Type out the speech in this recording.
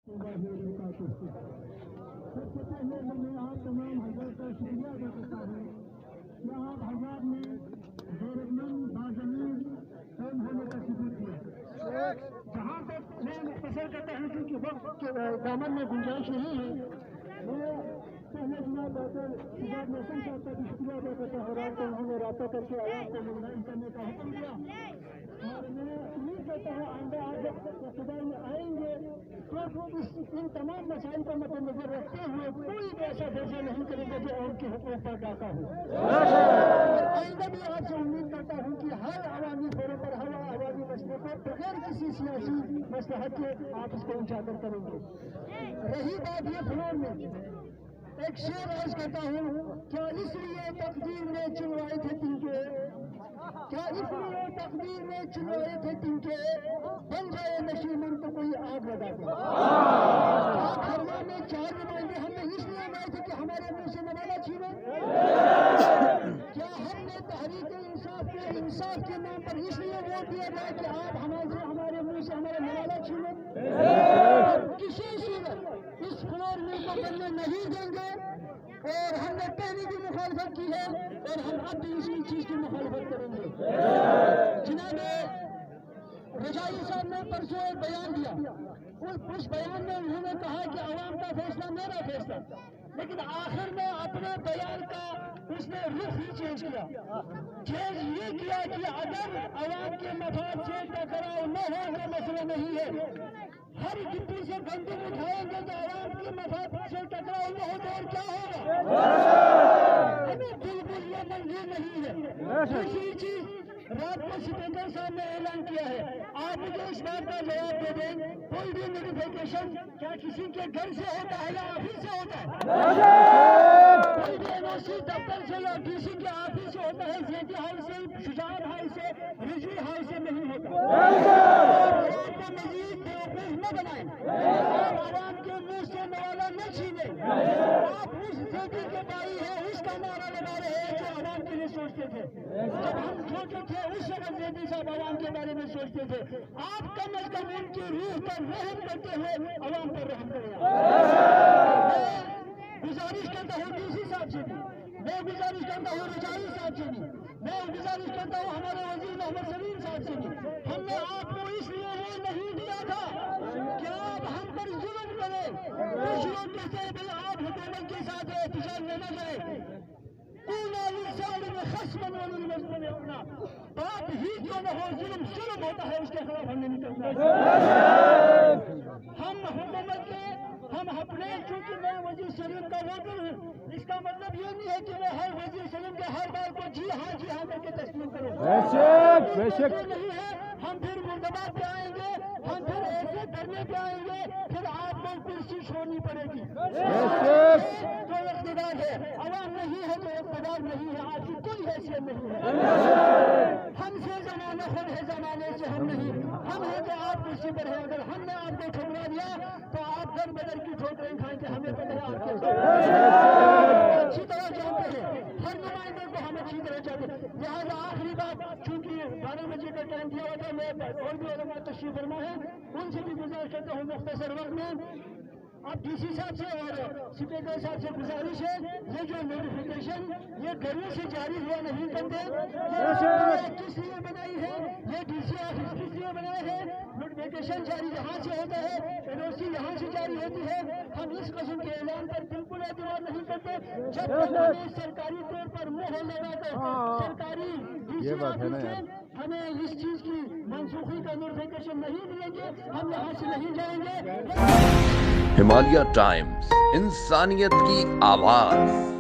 सबसे पहले मैं आप तमाम हजरत का शुक्रिया अदा करता हूँ कि आप हजरात ने गैरतमंद बाज़मीर कौम होने का सबूत दिया। जहाँ तक मैं मुख्तसर करता हूँ क्योंकि वक्त के दामन में गुंजाइश नहीं है, मैं पहले जनाब डॉक्टर सिजाद मोहसिन साहब का भी शुक्रिया अदा करता हूँ। रात को उन्होंने रास्ता करके आवाम को मुलायम करने का हुक्म दिया और मैं उम्मीद करता हूँ आइंदा आप जब इक़्तिदार में आएंगे तो इन तमाम मसाइल को मद्देनजर रखते हुए कोई भी ऐसा फैसला नहीं करेंगे जो उनके हुकूक पर डाका हो। आइंदा भी आपसे उम्मीद करता हूँ कि हर अवामी फोरम पर हर अवामी मसले को बगैर किसी सियासी मसलहत के आप इसको उजागर करेंगे। रही बात ये फ्लोर में एक शेर अर्ज करता हूँ, क्या इसलिए तकदीर ने चुनवाए थे तिनके, क्या इसलिए तकदीर ने चुनवाए थे तिनके, बन जाए नशीमन तो कोई आग लगा दे। खरवा में 4 नुमाइंदे हमने इसलिए बनाए थे कि हमारे मुंह से नवाला छीने। क्या हमने तहरीक इंसाफ के नाम पर इसलिए वोट दिया था कि आप हमारे मुंह से हमारा नवाला छीने। किसी सूरत इस फ्लोर में को बनने नहीं देंगे और हमने पहले भी मुखालफत की है और हम अब भी इसी चीज की मुखालफत करेंगे। जनाब रजाई साहब ने परसों एक बयान दिया, उस बयान में उन्होंने कहा कि आवाम का फैसला मेरा फैसला, लेकिन आखिर में अपने बयान का उसने रुख ही चेंज किया। चेंज ये किया कि अगर आवाम के मफाद से टकराव न हो तो मसला नहीं है, हर डिब्बी से गंदगी उठाएंगे तो आवाम के मफाद से टकराव न हो तो और क्या होगा। हमें बिल्कुल ये मंजूर नहीं है। दूसरी चीज रात को स्पीकर साहब ने ऐलान किया है, आप मुझे इस बात का जवाब दे दें, कोई भी नोटिफिकेशन क्या किसी के घर से होता है या ऑफिस से होता है? कोई भी एनओसी दफ्तर से या डीसी के ऑफिस से होता है, जेटी हाउस से, शुजात हाउस से, रिजवी हाउस से नहीं होता। आपको मजीद बेवकूफ न बनाएं, आप आवाम के मुंह से नवाला न छीने। आप उस जेटी के भाई है उसका नारा लगा रहे हैं जो आवाम के लिए सोचते थे। जब हम छोटे थे उस वक्त जेटी साहब आवाम के बारे में सोचते थे। आप कम अज कम उनकी रूह पर रहम करते हुए आवाम पर रहम करें। गुजारिश करता हूँ डीसी साहब से भी, मैं गुजारिश करता हूँ रजाई साहब से भी, मैं गुजारिश करता हूँ हमारे वजीर मोहम्मद सलीम साहब से भी। हमने आपको इसलिए वो नहीं दिया था कि आप हम पर जुल्म करें। कुछ लोग कहते हैं भाई आप हुकूमत के साथ एहतजाज लेना जाए, बात ही क्यों न हो, जुल्म होता है उसके खिलाफ हमने निकलना है। हम हुकूमत के हम अपने, चूंकि मैं वजीर सलीम का वोटर हूँ, इसका मतलब ये नहीं है कि मैं हर वजीर सलीम के हर बार को जी हाँ करके तस्लीम करूँ। नहीं है, हम फिर मुर्दाबाद पे आएंगे, हम फिर ऐसे धरने पे आएंगे, फिर आपको कुर्सी छोड़नी पड़ेगी। तो इक़्तिदार है, आवाम नहीं है तो इक़्तिदार नहीं है, आपकी कोई हैसियत नहीं है। हमसे जमाना खुद है, जमाने से हम नहीं। हम है तो आप कुर्सी पर है, अगर हमने आपको ठुकरा दिया तो आप दर बदर की ठोकरें खाएंगे, हमें पता है आपके अच्छी तरह जानते हैं, हर नुमाइंदे को हम अच्छी तरह जानते हैं। लिहाजा आखिरी बात, चूंकि 12 बजे का टाइम दिया हुआ था, मैं और भी उलमा तशरीफ फरमा है, उनसे भी गुजारिश करता हूँ मुख्तसर वक्त में अब डीसी साहब से और स्पीकर साहब से गुजारिश है, ये जो नोटिफिकेशन ये घरों से जारी हुआ नहीं करते, किस लिए बनाई है, ये डीसी ऑफिस किस लिए बनाए हैं। नोटिफिकेशन जारी यहाँ से होता है, एनओसी यहाँ से जारी होती है। हम इस किस्म के ऐलान पर बिल्कुल एतबार नहीं करते जब तक हमें सरकारी तौर पर मुहर लगाकर सरकारी डीसी ऑफिस से हमें इस चीज की मनसूखी का नोटिफिकेशन नहीं मिलेंगे, हम यहाँ से नहीं जाएंगे। हिमालय टाइम्स, इंसानियत की आवाज।